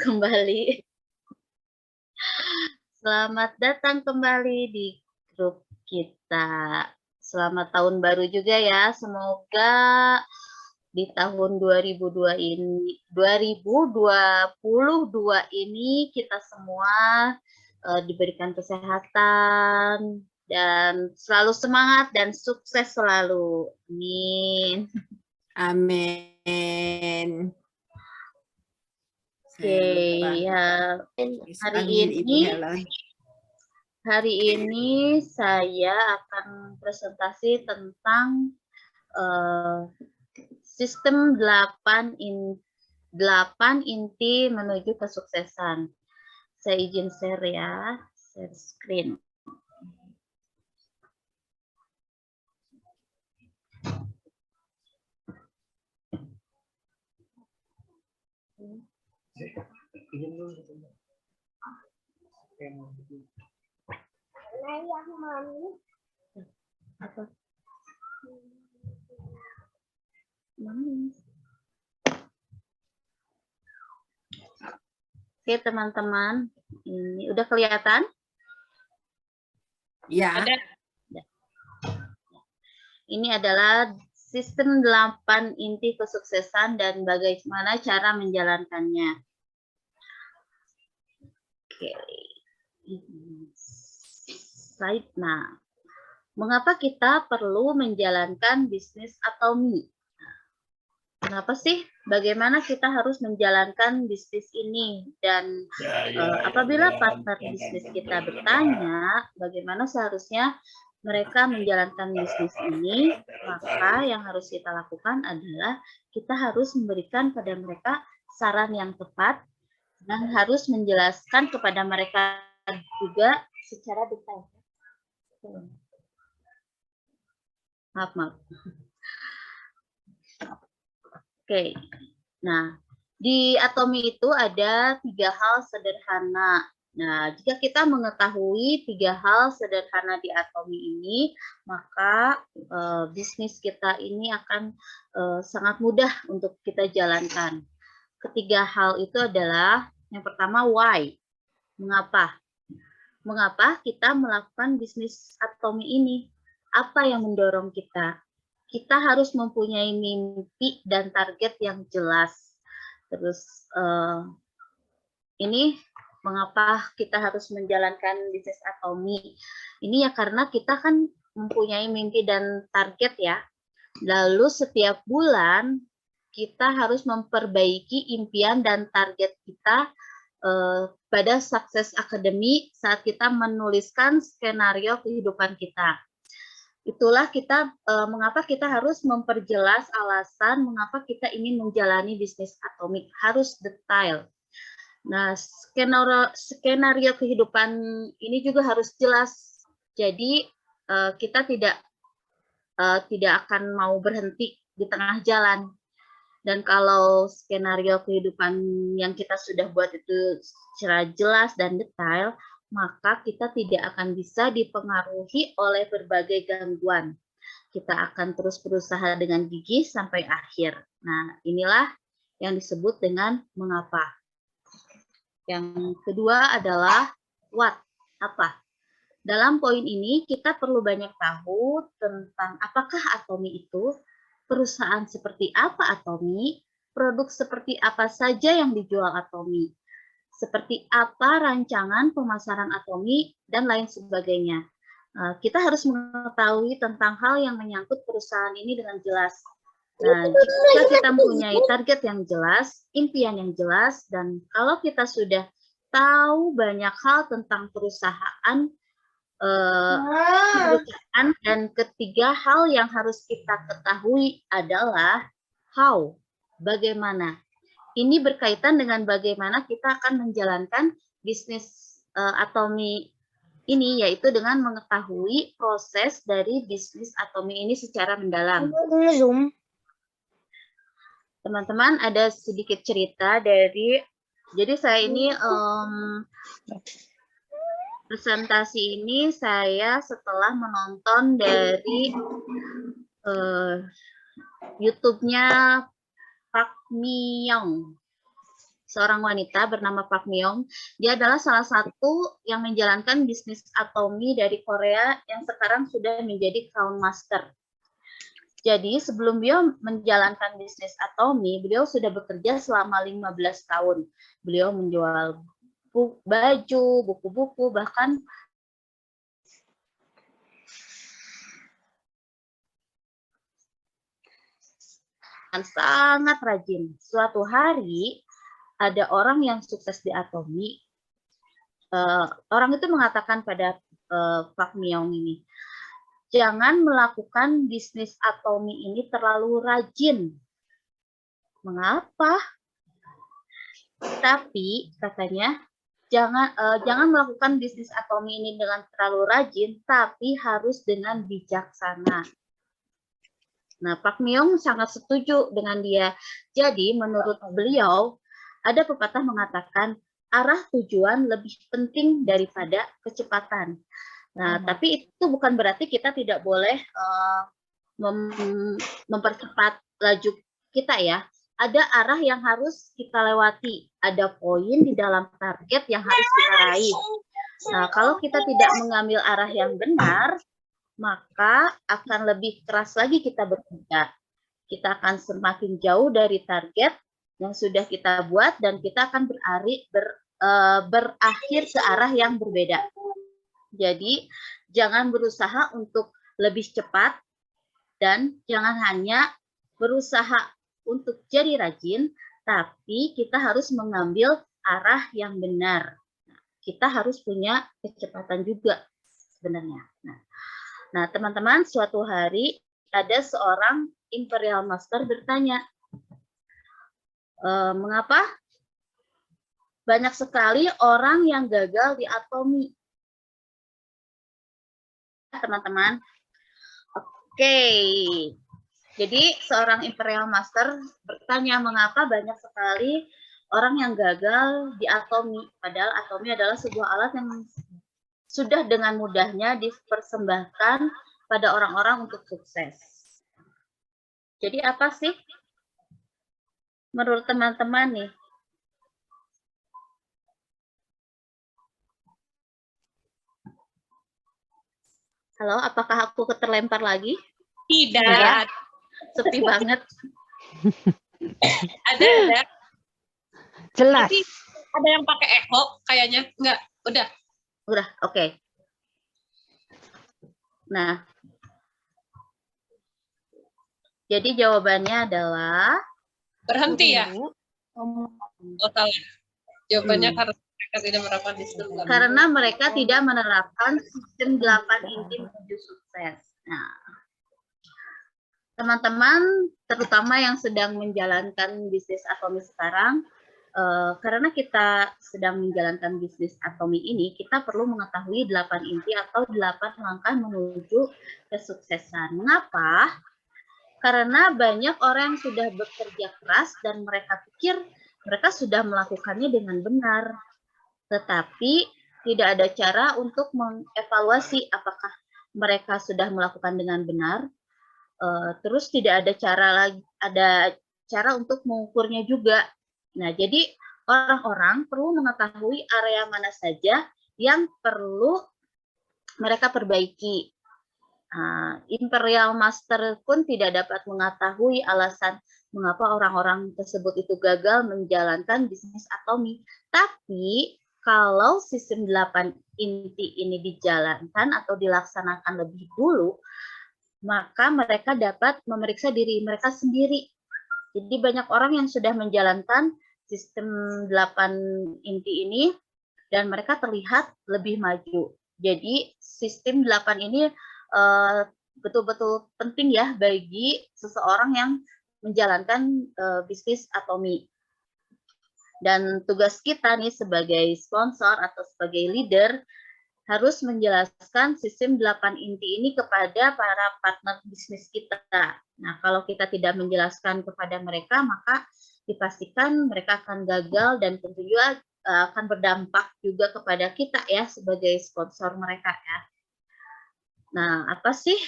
kembali. Selamat datang kembali di grup kita. Selamat tahun baru juga ya. Semoga di tahun 2022 ini kita semua diberikan kesehatan dan selalu semangat dan sukses selalu. Amin. Amin. Oke, ya. Hari ini saya akan presentasi tentang sistem 8 inti menuju kesuksesan. Saya izin share ya, share screen. Oke teman-teman, ini udah kelihatan? Ya. Ada. Ini adalah sistem 8 inti kesuksesan dan bagaimana cara menjalankannya. Oke. Nah, mengapa kita perlu menjalankan bisnis Atomi? Kenapa sih? Bagaimana kita harus menjalankan bisnis ini? Dan apabila partner bisnis kita bertanya, bagaimana seharusnya mereka menjalankan bisnis ini, maka yang harus kita lakukan adalah kita harus memberikan pada mereka saran yang tepat dan harus menjelaskan kepada mereka juga secara detail. Maaf. Oke, nah di Atomi itu ada 3 hal sederhana. Nah, jika kita mengetahui 3 hal sederhana di Atomi ini, maka bisnis kita ini akan sangat mudah untuk kita jalankan. Ketiga hal itu adalah yang pertama why, mengapa? Mengapa kita melakukan bisnis Atomi ini? Apa yang mendorong kita? Kita harus mempunyai mimpi dan target yang jelas. Terus ini mengapa kita harus menjalankan bisnis Atomi? Ini ya karena kita kan mempunyai mimpi dan target ya. Lalu setiap bulan kita harus memperbaiki impian dan target kita pada Sukses Academy saat kita menuliskan skenario kehidupan kita. Itulah kita mengapa kita harus memperjelas alasan mengapa kita ingin menjalani bisnis Atomi, harus detail. Nah, skenario kehidupan ini juga harus jelas. Jadi kita tidak akan mau berhenti di tengah jalan. Dan kalau skenario kehidupan yang kita sudah buat itu secara jelas dan detail, maka kita tidak akan bisa dipengaruhi oleh berbagai gangguan. Kita akan terus berusaha dengan gigih sampai akhir. Nah, inilah yang disebut dengan mengapa. Yang kedua adalah what, apa. Dalam poin ini kita perlu banyak tahu tentang apakah Atomi itu, perusahaan seperti apa Atomi, produk seperti apa saja yang dijual Atomi, seperti apa rancangan pemasaran Atomi, dan lain sebagainya. Kita harus mengetahui tentang hal yang menyangkut perusahaan ini dengan jelas. Nah, jika kita mempunyai target yang jelas, impian yang jelas, dan kalau kita sudah tahu banyak hal tentang perusahaan, dan ketiga hal yang harus kita ketahui adalah how, bagaimana. Ini berkaitan dengan bagaimana kita akan menjalankan bisnis Atomi ini, yaitu dengan mengetahui proses dari bisnis Atomi ini secara mendalam. Teman-teman, ada sedikit cerita dari, jadi saya ini presentasi ini saya setelah menonton dari YouTube-nya Park Mi Young. seorang wanita bernama Park Myung. Dia adalah salah satu yang menjalankan bisnis Atomy dari Korea yang sekarang sudah menjadi Crown Master. Jadi sebelum beliau menjalankan bisnis Atomy, beliau sudah bekerja selama 15 tahun. Beliau menjual baju, buku-buku, bahkan sangat rajin. Suatu hari ada orang yang sukses di Atomy. Orang itu mengatakan pada Park Myung ini, jangan melakukan bisnis Atomy ini terlalu rajin. Mengapa? Tapi katanya jangan melakukan bisnis Atomy ini dengan terlalu rajin, tapi harus dengan bijaksana. Nah, Park Myung sangat setuju dengan dia. Jadi, menurut beliau, ada pepatah mengatakan arah tujuan lebih penting daripada kecepatan. Nah, tapi itu bukan berarti kita tidak boleh mempercepat laju kita ya. Ada arah yang harus kita lewati, ada poin di dalam target yang harus kita raih. Nah, kalau kita tidak mengambil arah yang benar, maka akan lebih keras lagi kita bekerja. Kita akan semakin jauh dari target yang sudah kita buat dan kita akan berakhir ke arah yang berbeda. Jadi, jangan berusaha untuk lebih cepat dan jangan hanya berusaha untuk jadi rajin, tapi kita harus mengambil arah yang benar. Kita harus punya kecepatan juga sebenarnya. Nah, teman-teman, suatu hari ada seorang Imperial Master bertanya, mengapa banyak sekali orang yang gagal di Atomy? Teman-teman, oke. Jadi, seorang Imperial Master bertanya, mengapa banyak sekali orang yang gagal di Atomy? Padahal Atomy adalah sebuah alat yang sudah dengan mudahnya dipersembahkan pada orang-orang untuk sukses. Jadi apa sih menurut teman-teman nih? Halo, apakah aku terlempar lagi? Tidak. Ya, sepi banget. Ada. Jelas. Tapi ada yang pakai echo kayaknya. Enggak, udah. Udah, oke. Nah, jadi jawabannya adalah berhenti ya. Oh, salah. Jawabannya karena mereka tidak menerapkan sistem. Karena mereka tidak menerapkan sistem 8 inti menuju sukses. Nah, teman-teman, terutama yang sedang menjalankan bisnis Atomy sekarang, karena kita sedang menjalankan bisnis Atomy ini, kita perlu mengetahui 8 inti atau 8 langkah menuju kesuksesan. Mengapa? Karena banyak orang yang sudah bekerja keras dan mereka pikir mereka sudah melakukannya dengan benar. Tetapi tidak ada cara untuk mengevaluasi apakah mereka sudah melakukan dengan benar. Terus tidak ada cara untuk mengukurnya juga. Nah, jadi orang-orang perlu mengetahui area mana saja yang perlu mereka perbaiki. Imperial Master pun tidak dapat mengetahui alasan mengapa orang-orang tersebut itu gagal menjalankan bisnis Atomy. Tapi kalau sistem 8 inti ini dijalankan atau dilaksanakan lebih dulu, maka mereka dapat memeriksa diri mereka sendiri. Jadi banyak orang yang sudah menjalankan sistem 8 inti ini dan mereka terlihat lebih maju. Jadi sistem 8 ini betul-betul penting ya bagi seseorang yang menjalankan bisnis Atomy. Dan tugas kita nih sebagai sponsor atau sebagai leader harus menjelaskan sistem 8 inti ini kepada para partner bisnis kita. Nah, kalau kita tidak menjelaskan kepada mereka, maka dipastikan mereka akan gagal dan tentunya akan berdampak juga kepada kita ya sebagai sponsor mereka ya. Nah, apa sih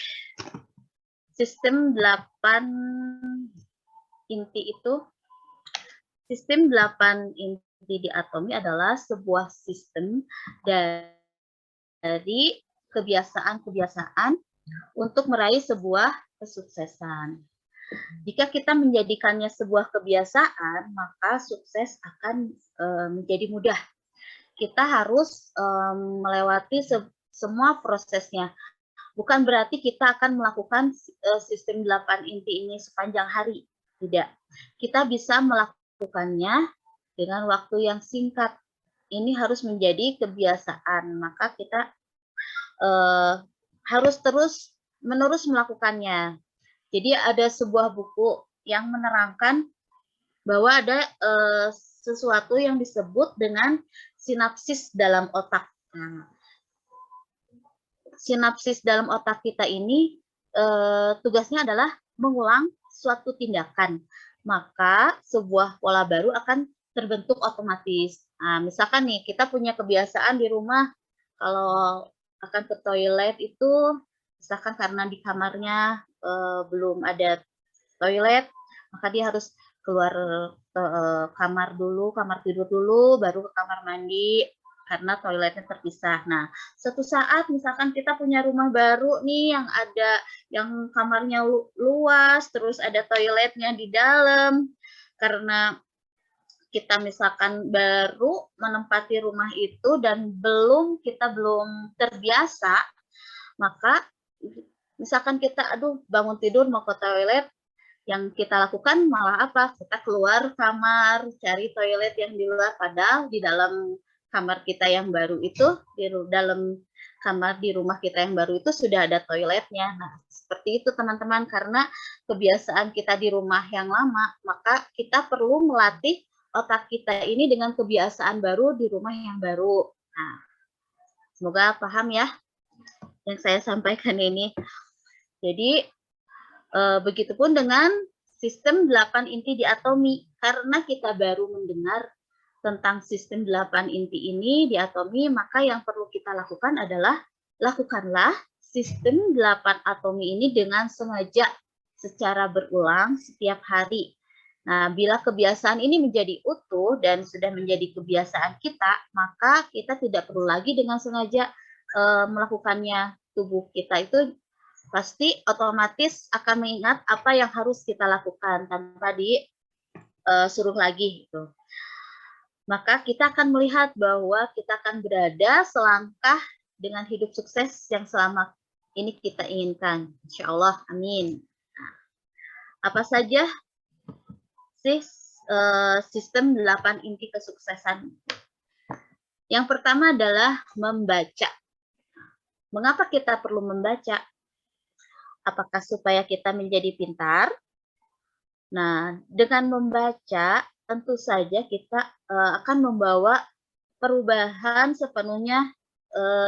sistem 8 inti itu? sistem 8 inti diatomi adalah sebuah sistem dari kebiasaan-kebiasaan untuk meraih sebuah kesuksesan. Jika kita menjadikannya sebuah kebiasaan, maka sukses akan menjadi mudah. Kita harus melewati semua prosesnya. Bukan berarti kita akan melakukan sistem 8 inti ini sepanjang hari. Tidak. Kita bisa melakukannya dengan waktu yang singkat. Ini harus menjadi kebiasaan. Maka kita harus terus-menerus melakukannya. Jadi ada sebuah buku yang menerangkan bahwa ada sesuatu yang disebut dengan sinapsis dalam otak. Nah, sinapsis dalam otak kita ini tugasnya adalah mengulang suatu tindakan. Maka sebuah pola baru akan terbentuk otomatis. Nah, misalkan nih kita punya kebiasaan di rumah kalau akan ke toilet itu, misalkan karena di kamarnya belum ada toilet, maka dia harus keluar ke kamar tidur dulu, baru ke kamar mandi, karena toiletnya terpisah. Nah, suatu saat misalkan kita punya rumah baru nih yang kamarnya luas, terus ada toiletnya di dalam, karena kita misalkan baru menempati rumah itu dan kita belum terbiasa, maka misalkan kita bangun tidur mau ke toilet, yang kita lakukan malah apa? Kita keluar kamar, cari toilet yang di luar, padahal di dalam kamar kita yang baru itu, di dalam kamar di rumah kita yang baru itu sudah ada toiletnya. Nah, seperti itu teman-teman, karena kebiasaan kita di rumah yang lama, maka kita perlu melatih otak kita ini dengan kebiasaan baru di rumah yang baru. Nah, semoga paham ya yang saya sampaikan ini. Jadi, begitupun dengan sistem 8 inti diatomi. Karena kita baru mendengar tentang sistem 8 inti ini diatomi, maka yang perlu kita lakukan adalah lakukanlah sistem 8 atomi ini dengan sengaja secara berulang setiap hari. Nah, bila kebiasaan ini menjadi utuh dan sudah menjadi kebiasaan kita, maka kita tidak perlu lagi dengan sengaja melakukannya. Tubuh kita itu pasti otomatis akan mengingat apa yang harus kita lakukan tanpa disuruh lagi gitu. Maka kita akan melihat bahwa kita akan berada selangkah dengan hidup sukses yang selama ini kita inginkan. Insya Allah, amin. Nah, apa saja sih sistem 8 inti kesuksesan? Yang pertama adalah membaca. Mengapa kita perlu membaca? Apakah supaya kita menjadi pintar? Nah, dengan membaca, tentu saja kita akan membawa perubahan sepenuhnya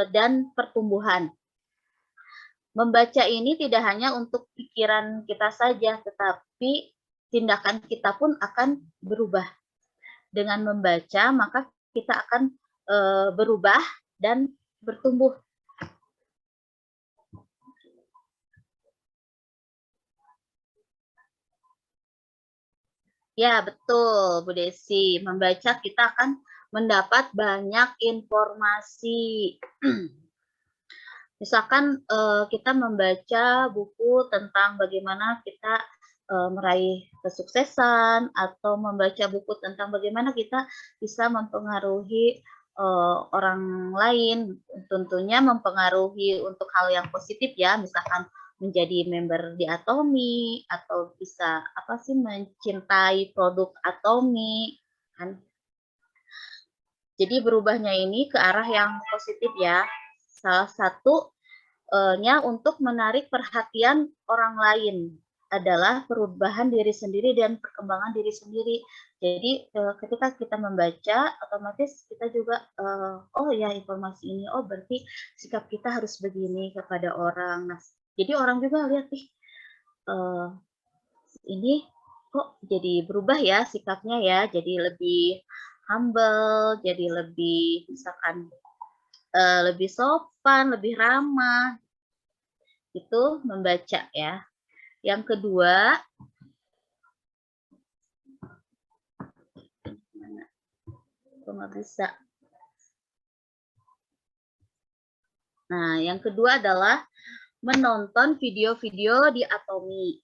dan pertumbuhan. Membaca ini tidak hanya untuk pikiran kita saja, tetapi tindakan kita pun akan berubah. Dengan membaca, maka kita akan berubah dan bertumbuh. Ya, betul, Bu Desi. Membaca kita akan mendapat banyak informasi. Misalkan kita membaca buku tentang bagaimana kita meraih kesuksesan, atau membaca buku tentang bagaimana kita bisa mempengaruhi orang lain, tentunya mempengaruhi untuk hal yang positif ya, misalkan menjadi member di Atomi, atau bisa mencintai produk Atomi kan. Jadi berubahnya ini ke arah yang positif ya. Salah satunya untuk menarik perhatian orang lain adalah perubahan diri sendiri dan perkembangan diri sendiri. Jadi ketika kita membaca, otomatis kita juga oh ya, informasi ini, oh berarti sikap kita harus begini kepada orang. Nah, jadi orang juga lihat nih, ini kok jadi berubah ya sikapnya ya, jadi lebih humble, jadi lebih misalkan lebih sopan, lebih ramah. Itu membaca ya. Yang kedua, nggak bisa. Nah, yang kedua adalah menonton video-video di Atomi.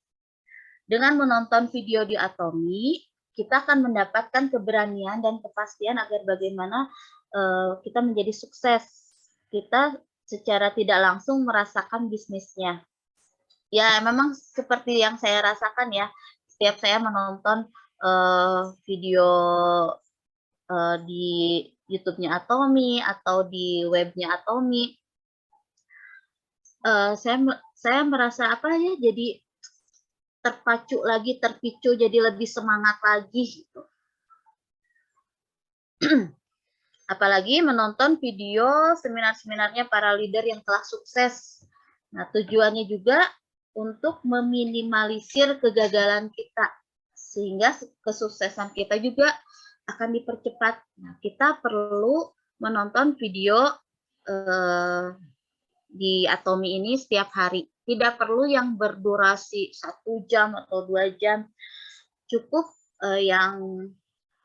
Dengan menonton video di Atomi, kita akan mendapatkan keberanian dan kepastian agar bagaimana kita menjadi sukses. Kita secara tidak langsung merasakan bisnisnya. Ya, memang seperti yang saya rasakan ya. Setiap saya menonton video di YouTube-nya Atomi atau di webnya Atomi, saya merasa apa ya, jadi terpacu lagi, terpicu, jadi lebih semangat lagi gitu. Apalagi menonton video seminar-seminarnya para leader yang telah sukses. Nah, tujuannya juga untuk meminimalisir kegagalan kita, sehingga kesuksesan kita juga akan dipercepat. Nah, kita perlu menonton video di Atomi ini setiap hari. Tidak perlu yang berdurasi 1 jam atau 2 jam. Cukup yang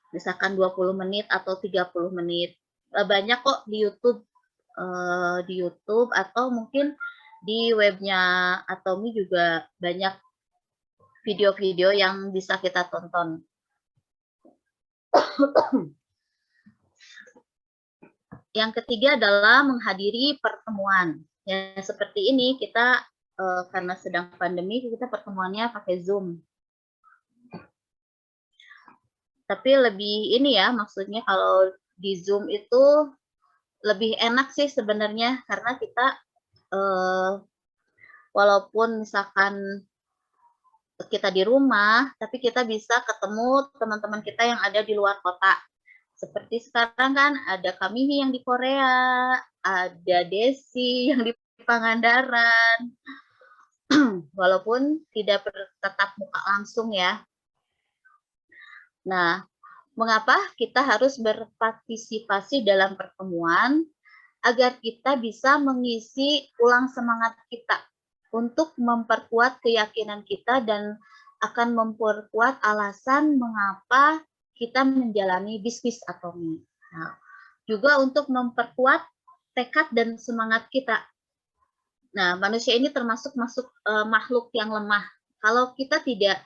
misalkan 20 menit atau 30 menit. Banyak kok di YouTube atau mungkin di webnya Atomi juga banyak video-video yang bisa kita tonton. Yang ketiga adalah menghadiri pertemuan. Ya, seperti ini kita karena sedang pandemi, kita pertemuannya pakai Zoom. Tapi lebih ini ya, maksudnya kalau di Zoom itu lebih enak sih sebenarnya, karena kita walaupun misalkan kita di rumah, tapi kita bisa ketemu teman-teman kita yang ada di luar kota. Seperti sekarang kan ada kami yang di Korea, ada Desi yang di Pangandaran, walaupun tidak bertatap muka langsung ya. Nah, mengapa kita harus berpartisipasi dalam pertemuan? Agar kita bisa mengisi ulang semangat kita untuk memperkuat keyakinan kita dan akan memperkuat alasan mengapa kita menjalani bisnis Atomi. Nah, juga untuk memperkuat tekad dan semangat kita. Nah, manusia ini termasuk makhluk yang lemah. Kalau kita tidak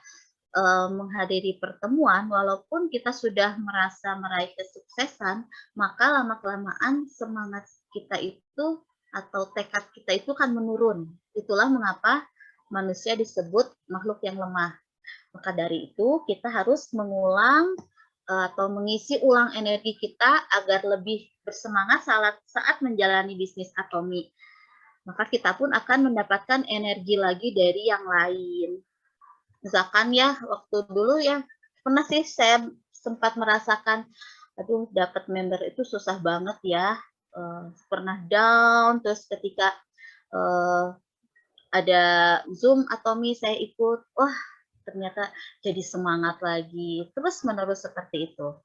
menghadiri pertemuan, walaupun kita sudah merasa meraih kesuksesan, maka lama-kelamaan semangat kita itu atau tekad kita itu kan menurun. Itulah mengapa manusia disebut makhluk yang lemah. Maka dari itu kita harus mengulang atau mengisi ulang energi kita agar lebih bersemangat saat menjalani bisnis Atomi. Maka kita pun akan mendapatkan energi lagi dari yang lain. Misalkan ya, waktu dulu ya, pernah sih saya sempat merasakan, aduh dapat member itu susah banget ya, pernah down, terus ketika ada Zoom Atomi saya ikut, wah ternyata jadi semangat lagi, terus menerus seperti itu.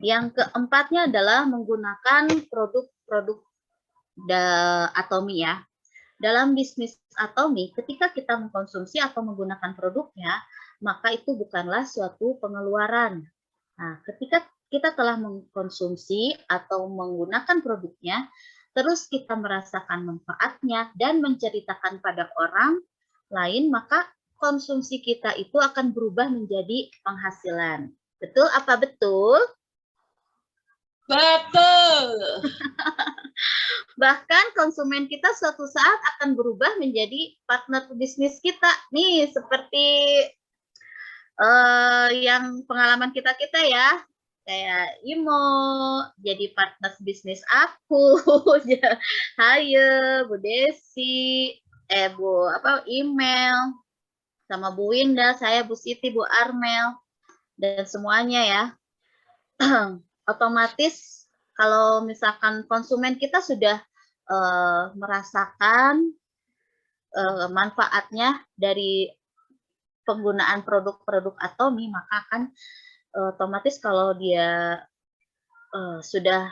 Yang keempatnya adalah menggunakan produk-produk Atomi ya. Dalam bisnis Atomi, ketika kita mengkonsumsi atau menggunakan produknya, maka itu bukanlah suatu pengeluaran. Nah, ketika kita telah mengkonsumsi atau menggunakan produknya, terus kita merasakan manfaatnya dan menceritakan pada orang lain, maka konsumsi kita itu akan berubah menjadi penghasilan. Betul apa betul? Betul. Bahkan konsumen kita suatu saat akan berubah menjadi partner bisnis kita. Nih, seperti yang pengalaman kita ya. Kayak Imo, jadi partner bisnis aku. Haye, Bu Desi, email, sama Bu Winda, saya Bu Siti, Bu Armel, dan semuanya ya. Otomatis kalau misalkan konsumen kita sudah merasakan manfaatnya dari penggunaan produk-produk Atomi, maka akan otomatis kalau dia sudah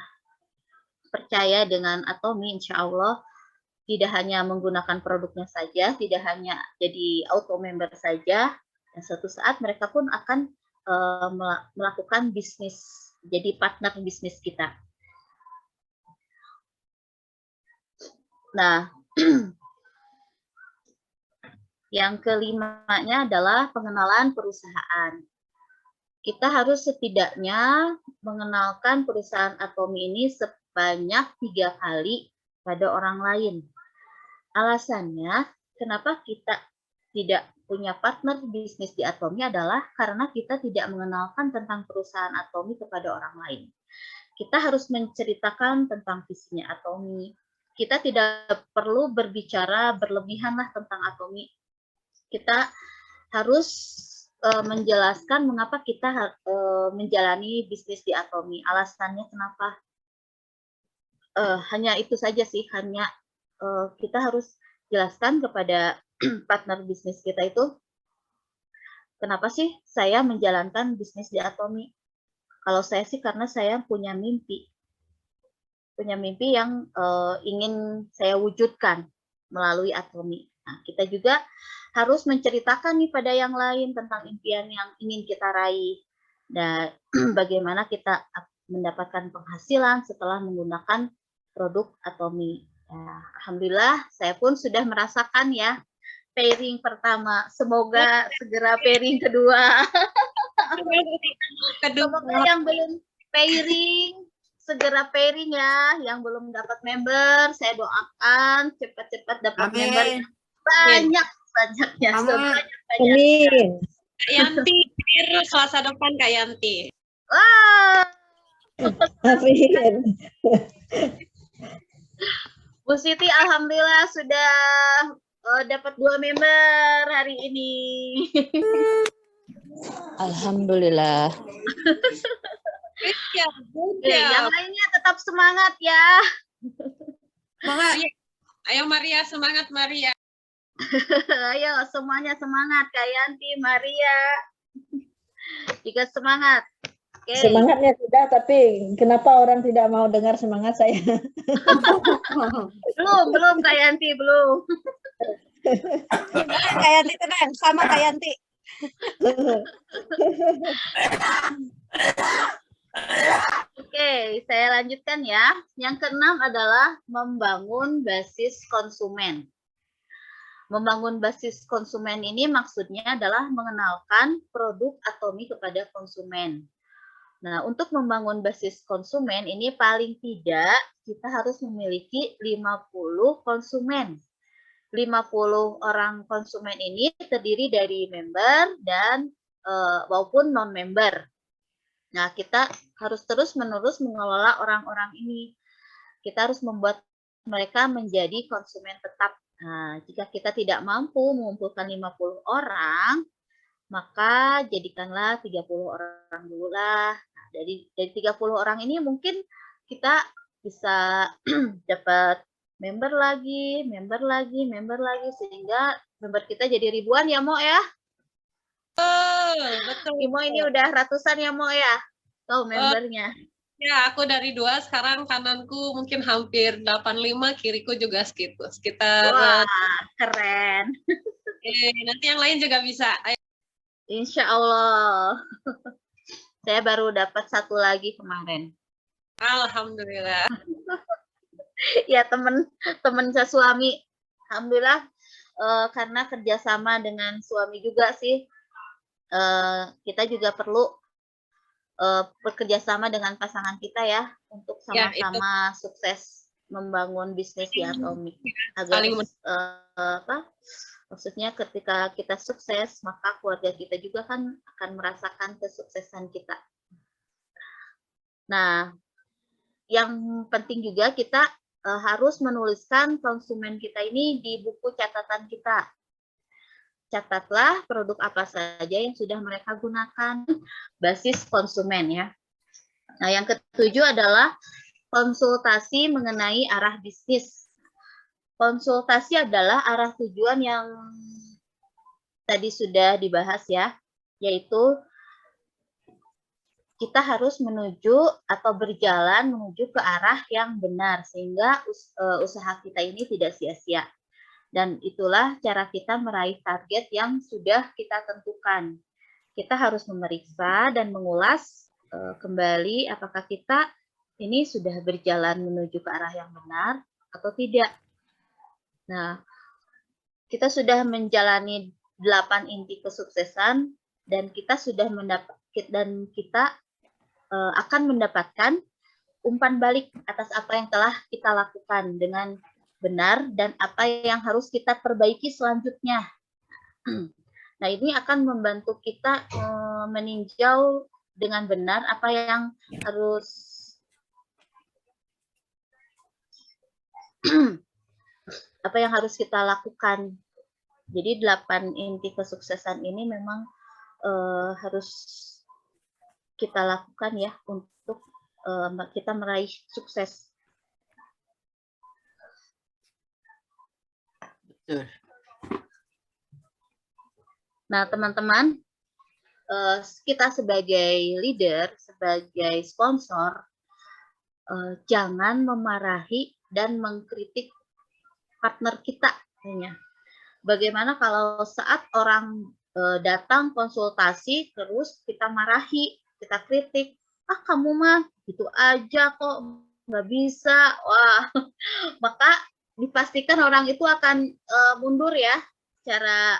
percaya dengan Atomi, insya Allah tidak hanya menggunakan produknya saja, tidak hanya jadi auto member saja, dan suatu saat mereka pun akan melakukan bisnis, jadi partner bisnis kita. Nah, yang kelimanya adalah pengenalan perusahaan. Kita harus setidaknya mengenalkan perusahaan Atomi ini sebanyak 3 kali pada orang lain. Alasannya, kenapa kita tidak punya partner bisnis di Atomi adalah karena kita tidak mengenalkan tentang perusahaan Atomi kepada orang lain. Kita harus menceritakan tentang visinya Atomi. Kita tidak perlu berbicara berlebihanlah tentang Atomi. Kita harus menjelaskan mengapa kita menjalani bisnis di Atomi. Alasannya kenapa? Hanya itu saja sih, hanya kita harus jelaskan kepada partner bisnis kita itu, kenapa sih saya menjalankan bisnis di Atomi? Kalau saya sih karena saya punya mimpi yang ingin saya wujudkan melalui Atomi. Nah, kita juga harus menceritakan nih pada yang lain tentang impian yang ingin kita raih dan bagaimana kita mendapatkan penghasilan setelah menggunakan produk Atomi. Ya, alhamdulillah saya pun sudah merasakan ya pairing pertama. Semoga segera pairing kedua. Semoga yang belum pairing segera pairing ya, yang belum dapat member saya doakan cepat-cepat dapat member yang banyak-banyaknya. Amin. Kak Yanti, Selasa depan Kak Yanti. Wah. Amin. Bu Siti alhamdulillah sudah dapat 2 member hari ini. Alhamdulillah. Ya, Yang lainnya tetap semangat ya. Semangat. Ayo Maria, semangat Maria. Ayo semuanya semangat, Kak Yanti, Maria. Juga semangat. Okay. Semangatnya sudah, tapi kenapa orang tidak mau dengar semangat saya? belum Kak Yanti, belum. Kak Yanti tenang, sama Kak Yanti. Oke, saya lanjutkan ya. Yang keenam adalah membangun basis konsumen. Membangun basis konsumen ini maksudnya adalah mengenalkan produk Atomi kepada konsumen. Nah, untuk membangun basis konsumen ini paling tidak kita harus memiliki 50 konsumen. 50 orang konsumen ini terdiri dari member dan maupun non-member. Nah, kita harus terus-menerus mengelola orang-orang ini. Kita harus membuat mereka menjadi konsumen tetap. Nah, jika kita tidak mampu mengumpulkan 50 orang, maka jadikanlah 30 orang dulu lah. Nah, dari 30 orang ini mungkin kita bisa dapat member lagi, sehingga member kita jadi ribuan ya, Mo ya. Betul. Imo ini udah ratusan ya, Mo ya. Tuh membernya. Ya, aku dari 2, sekarang kananku mungkin hampir 85, kiriku juga sekitar. Wah, keren. Nanti yang lain juga bisa. Ayo. Insya Allah. Saya baru dapat 1 lagi kemarin. Alhamdulillah. Ya, temen suami. Alhamdulillah, karena kerjasama dengan suami juga sih. Kita juga perlu bekerja sama dengan pasangan kita ya untuk sama-sama sukses membangun bisnis di Atomi agar maksudnya ketika kita sukses maka keluarga kita juga kan akan merasakan kesuksesan kita. Nah, yang penting juga kita harus menuliskan konsumen kita ini di buku catatan kita. Catatlah produk apa saja yang sudah mereka gunakan, basis konsumen ya. Nah, yang ketujuh adalah konsultasi mengenai arah bisnis. Konsultasi adalah arah tujuan yang tadi sudah dibahas ya, yaitu kita harus menuju atau berjalan menuju ke arah yang benar sehingga usaha kita ini tidak sia-sia. Dan itulah cara kita meraih target yang sudah kita tentukan. kita harus memeriksa dan mengulas kembali apakah kita ini sudah berjalan menuju ke arah yang benar atau tidak. Nah, kita sudah menjalani 8 inti kesuksesan dan kita sudah akan mendapatkan umpan balik atas apa yang telah kita lakukan dengan benar dan apa yang harus kita perbaiki selanjutnya. Nah, ini akan membantu kita meninjau dengan benar apa yang harus kita lakukan. Jadi 8 inti kesuksesan ini memang harus kita lakukan ya untuk kita meraih sukses. Betul. Nah, teman-teman, kita sebagai leader, sebagai sponsor, jangan memarahi dan mengkritik partner kita. Bagaimana kalau saat orang datang konsultasi, terus kita marahi, kita kritik, kamu mah gitu aja kok, nggak bisa. Wah, maka dipastikan orang itu akan mundur ya, secara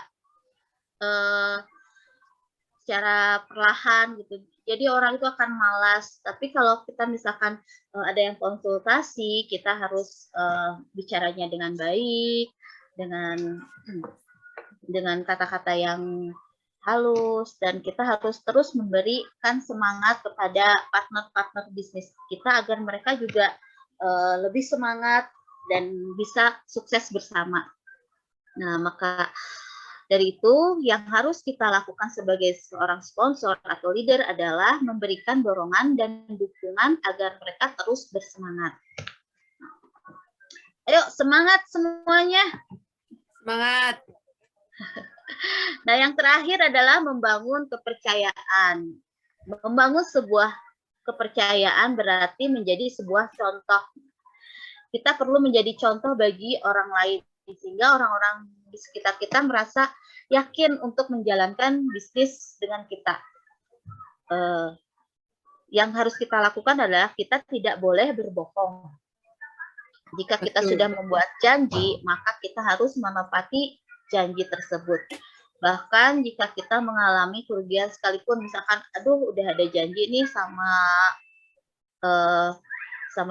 perlahan gitu. Jadi orang itu akan malas. Tapi kalau kita misalkan ada yang konsultasi, kita harus bicaranya dengan baik, dengan kata-kata yang halus, dan kita harus terus memberikan semangat kepada partner-partner bisnis kita agar mereka juga lebih semangat dan bisa sukses bersama. Nah, maka dari itu yang harus kita lakukan sebagai seorang sponsor atau leader adalah memberikan dorongan dan dukungan agar mereka terus bersemangat. Ayo semangat semuanya. Semangat. Nah, yang terakhir adalah membangun kepercayaan. Membangun sebuah kepercayaan berarti menjadi sebuah contoh. Kita perlu menjadi contoh bagi orang lain, sehingga orang-orang di sekitar kita merasa yakin untuk menjalankan bisnis dengan kita. Yang harus kita lakukan adalah kita tidak boleh berbohong. Jika kita sudah membuat janji, maka kita harus menepati janji tersebut. Bahkan jika kita mengalami kerugian sekalipun, misalkan, aduh udah ada janji nih sama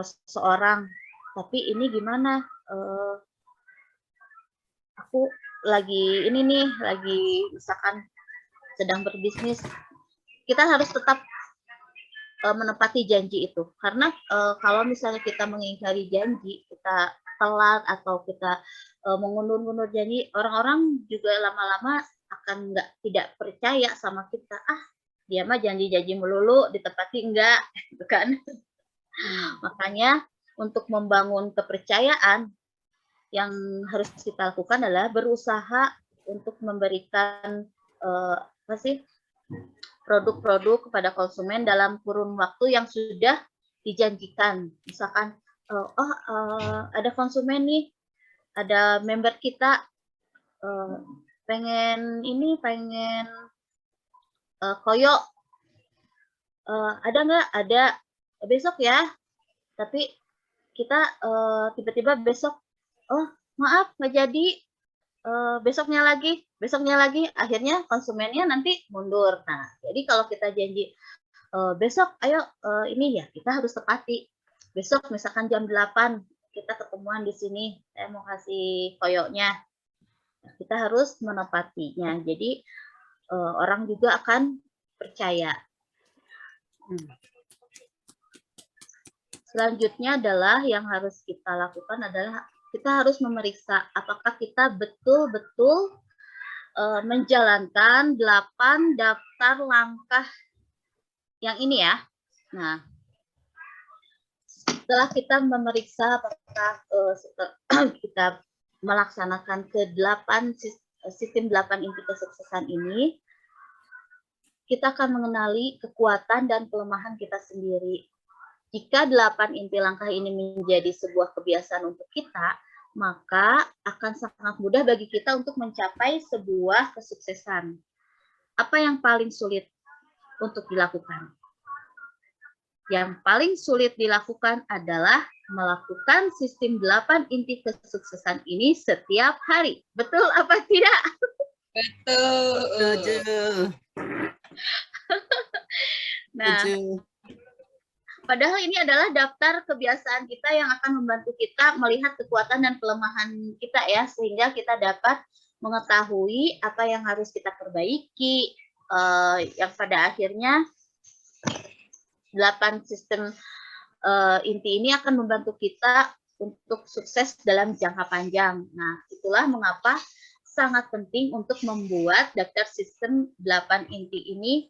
seseorang, tapi ini gimana? Aku lagi misalkan sedang berbisnis, kita harus tetap menepati janji itu. Karena kalau misalnya kita mengingkari janji, kita telat atau kita mengundur-undur janji, orang-orang juga lama-lama akan tidak percaya sama kita. Dia mah janji-janji melulu, ditepati enggak, gitu kan? Makanya untuk membangun kepercayaan, yang harus kita lakukan adalah berusaha untuk memberikan produk-produk kepada konsumen dalam kurun waktu yang sudah dijanjikan. Misalkan, ada konsumen nih, ada member kita pengen koyo, ada nggak? Ada besok ya. Tapi kita tiba-tiba besok, maaf nggak jadi, besoknya lagi, akhirnya konsumennya nanti mundur. Nah, jadi kalau kita janji besok, ayo ini ya, kita harus tepati. Besok misalkan jam 8 kita ketemuan di sini, saya mau kasih koyoknya. Kita harus menepatinya. Jadi orang juga akan percaya. Selanjutnya adalah yang harus kita lakukan adalah kita harus memeriksa apakah kita betul-betul menjalankan 8 daftar langkah yang ini ya. Nah, setelah kita memeriksa apakah kita melaksanakan sistem 8 inti kesuksesan ini, kita akan mengenali kekuatan dan kelemahan kita sendiri. Jika 8 inti langkah ini menjadi sebuah kebiasaan untuk kita, maka akan sangat mudah bagi kita untuk mencapai sebuah kesuksesan. Apa yang paling sulit untuk dilakukan? Yang paling sulit dilakukan adalah melakukan sistem 8 inti kesuksesan ini setiap hari. Betul apa tidak? Betul. Setuju. Nah, Setuju. padahal ini adalah daftar kebiasaan kita yang akan membantu kita melihat kekuatan dan kelemahan kita ya, sehingga kita dapat mengetahui apa yang harus kita perbaiki, yang pada akhirnya 8 sistem inti ini akan membantu kita untuk sukses dalam jangka panjang. Nah, itulah mengapa sangat penting untuk membuat daftar sistem 8 inti ini,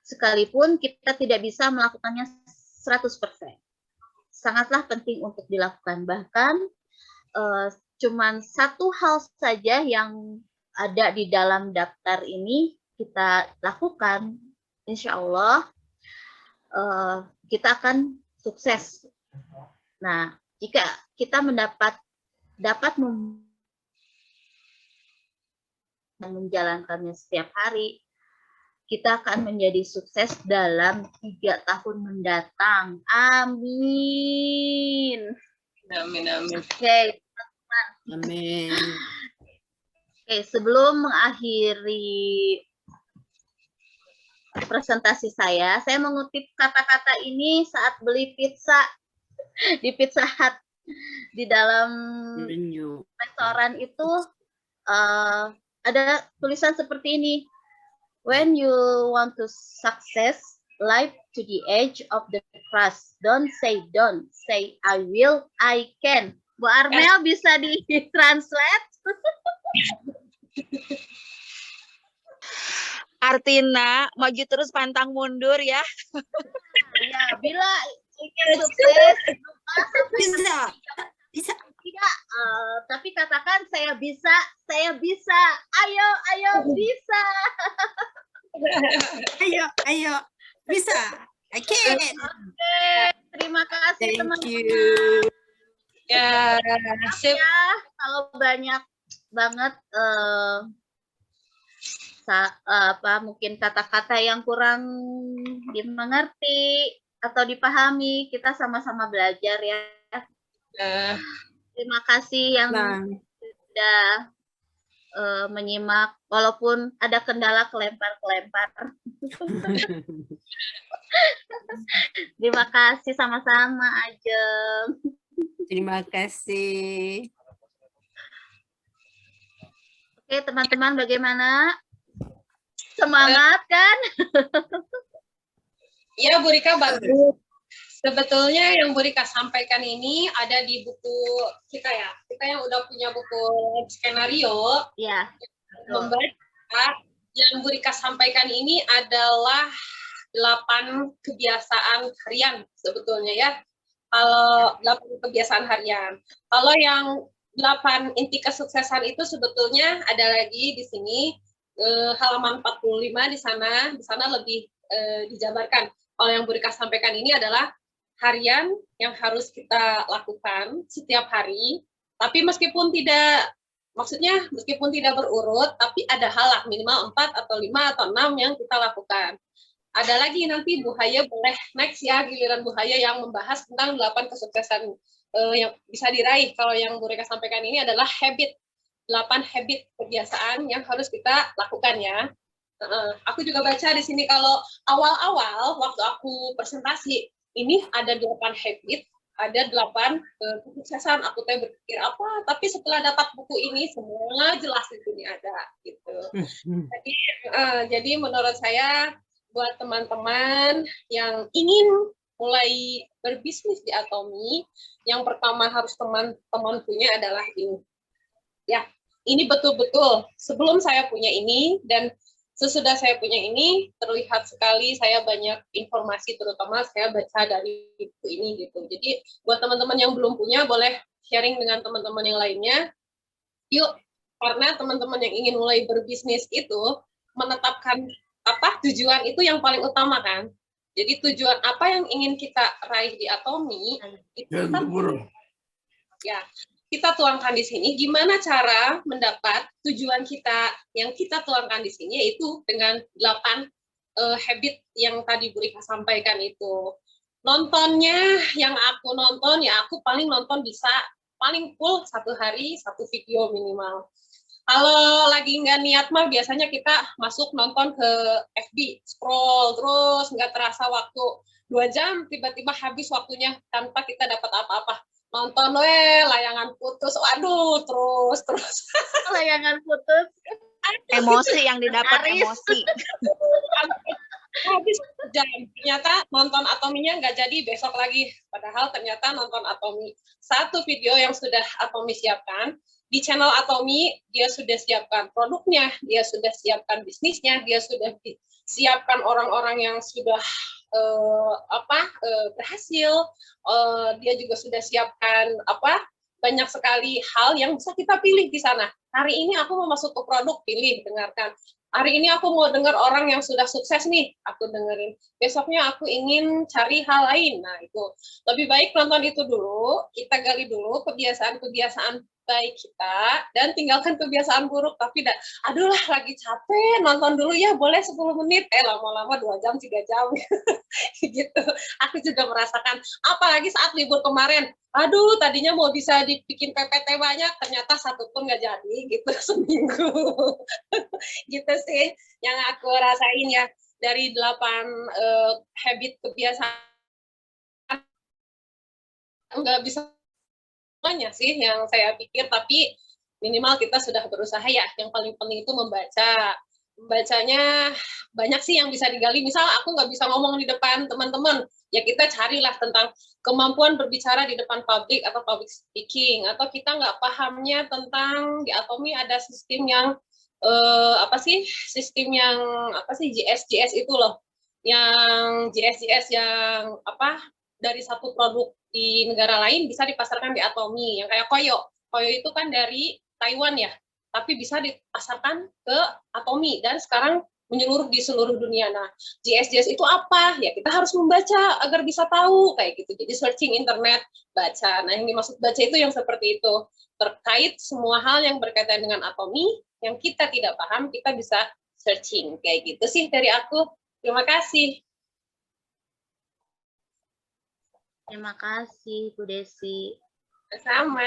sekalipun kita tidak bisa melakukannya 100%. Sangatlah penting untuk dilakukan. Bahkan cuman satu hal saja yang ada di dalam daftar ini kita lakukan, insya Allah kita akan sukses. Nah, jika kita dapat menjalankannya setiap hari, kita akan menjadi sukses dalam 3 tahun mendatang. Amin. Amin, amin. Oke, Amin. sebelum mengakhiri presentasi saya mengutip kata-kata ini saat beli pizza di Pizza Hut. Di dalam Menu. restoran itu ada tulisan seperti ini. When you want to success, life to the edge of the crust. Don't say I will, I can. Bu Armel bisa di-translate? Artina, maju terus pantang mundur ya. Ya, bila ingin sukses, Bisa. Bisa. tidak, tapi katakan saya bisa. Ayo bisa. Ayo. Bisa. I can. Oke, terima kasih Thank teman-teman. you. Ya, sip. Ya, kalau banyak banget mungkin kata-kata yang kurang dimengerti atau dipahami, kita sama-sama belajar ya. Terima kasih yang sudah menyimak, walaupun ada kendala kelempar. Terima kasih sama-sama, Ajeng. Terima kasih. Oke, teman-teman, bagaimana? Semangat kan? Ya, Bu Rika, bagus. Sebetulnya yang Bu Rika sampaikan ini ada di buku kita ya. Kita yang udah punya buku skenario. Ya. Membaca yang Bu Rika sampaikan ini adalah 8 kebiasaan harian sebetulnya ya. Kalau 8 kebiasaan harian. Kalau yang 8 inti kesuksesan itu sebetulnya ada lagi di sini halaman 45 di sana lebih dijabarkan. Kalau yang Bu Rika sampaikan ini adalah harian yang harus kita lakukan setiap hari, tapi meskipun tidak berurut, tapi ada hal minimal 4 atau 5 atau 6 yang kita lakukan. Ada lagi nanti Bu Haya boleh next ya, giliran Bu Haya yang membahas tentang 8 kesuksesan yang bisa diraih. Kalau yang Bu Rika sampaikan ini adalah 8 habit kebiasaan yang harus kita lakukan ya. Aku juga baca di sini kalau awal-awal waktu aku presentasi, ini ada 8 habit, ada 8 kesuksesan. Aku berpikir apa, tapi setelah dapat buku ini semua jelas di sini ada gitu. Jadi menurut saya buat teman-teman yang ingin mulai berbisnis di Atomi, yang pertama harus teman-teman punya adalah ini. Ya, ini betul-betul sebelum saya punya ini dan sesudah saya punya ini terlihat sekali saya banyak informasi, terutama saya baca dari buku ini gitu. Jadi buat teman-teman yang belum punya boleh sharing dengan teman-teman yang lainnya. Yuk, karena teman-teman yang ingin mulai berbisnis itu menetapkan tujuan itu yang paling utama kan. Jadi tujuan apa yang ingin kita raih di Atomi itu ya kita tuangkan di sini, gimana cara mendapat tujuan kita yang kita tuangkan di sini, yaitu dengan 8 habit yang tadi Bu Rika sampaikan itu. Nontonnya, yang aku nonton, ya aku paling nonton bisa paling full 1 hari 1 video minimal. Kalau lagi nggak niat mah biasanya kita masuk nonton ke FB, scroll terus nggak terasa waktu 2 jam tiba-tiba habis waktunya tanpa kita dapat apa-apa. Nonton layangan putus, waduh terus. Layangan putus. Emosi yang didapat, Aris. emosi. Habis jam, ternyata nonton Atominya nggak jadi besok lagi. Padahal ternyata nonton Atomi. 1 video yang sudah Atomi siapkan, di channel Atomi dia sudah siapkan produknya, dia sudah siapkan bisnisnya, dia sudah siapkan orang-orang yang sudah berhasil, dia juga sudah siapkan banyak sekali hal yang bisa kita pilih di sana. Hari ini aku mau masuk ke produk, pilih, dengarkan. Hari ini aku mau dengar orang yang sudah sukses nih, aku dengerin. Besoknya aku ingin cari hal lain. Nah, itu lebih baik nonton itu dulu, kita gali dulu kebiasaan-kebiasaan baik kita, dan tinggalkan kebiasaan buruk. Tapi aduh lah, lagi capek, nonton dulu ya, boleh 10 menit, lama-lama 2 jam, 3 jam. Gitu. Aku juga merasakan, apalagi saat libur kemarin, aduh tadinya mau bisa dibikin PPT banyak, ternyata 1 pun nggak jadi, gitu, seminggu. Gitu sih yang aku rasain ya, dari 8 habit kebiasaan. Nggak bisa semuanya sih yang saya pikir, tapi minimal kita sudah berusaha ya. Yang paling penting itu membaca. Membacanya banyak sih yang bisa digali. Misal aku nggak bisa ngomong di depan teman-teman, ya kita carilah tentang kemampuan berbicara di depan publik atau public speaking. Atau kita nggak pahamnya tentang di Atomi ada sistem yang GS itu loh, yang GS yang dari satu produk di negara lain bisa dipasarkan di Atomi, yang kayak Koyo itu kan dari Taiwan ya, tapi bisa dipasarkan ke Atomi dan sekarang menyeluruh di seluruh dunia. Nah, GS itu apa? Ya kita harus membaca agar bisa tahu kayak gitu. Jadi searching internet, baca. Nah, yang dimaksud baca itu yang seperti itu. Terkait semua hal yang berkaitan dengan Atomi, yang kita tidak paham, kita bisa searching. Kayak gitu sih dari aku. Terima kasih. Terima kasih, Bu Desi. Sama.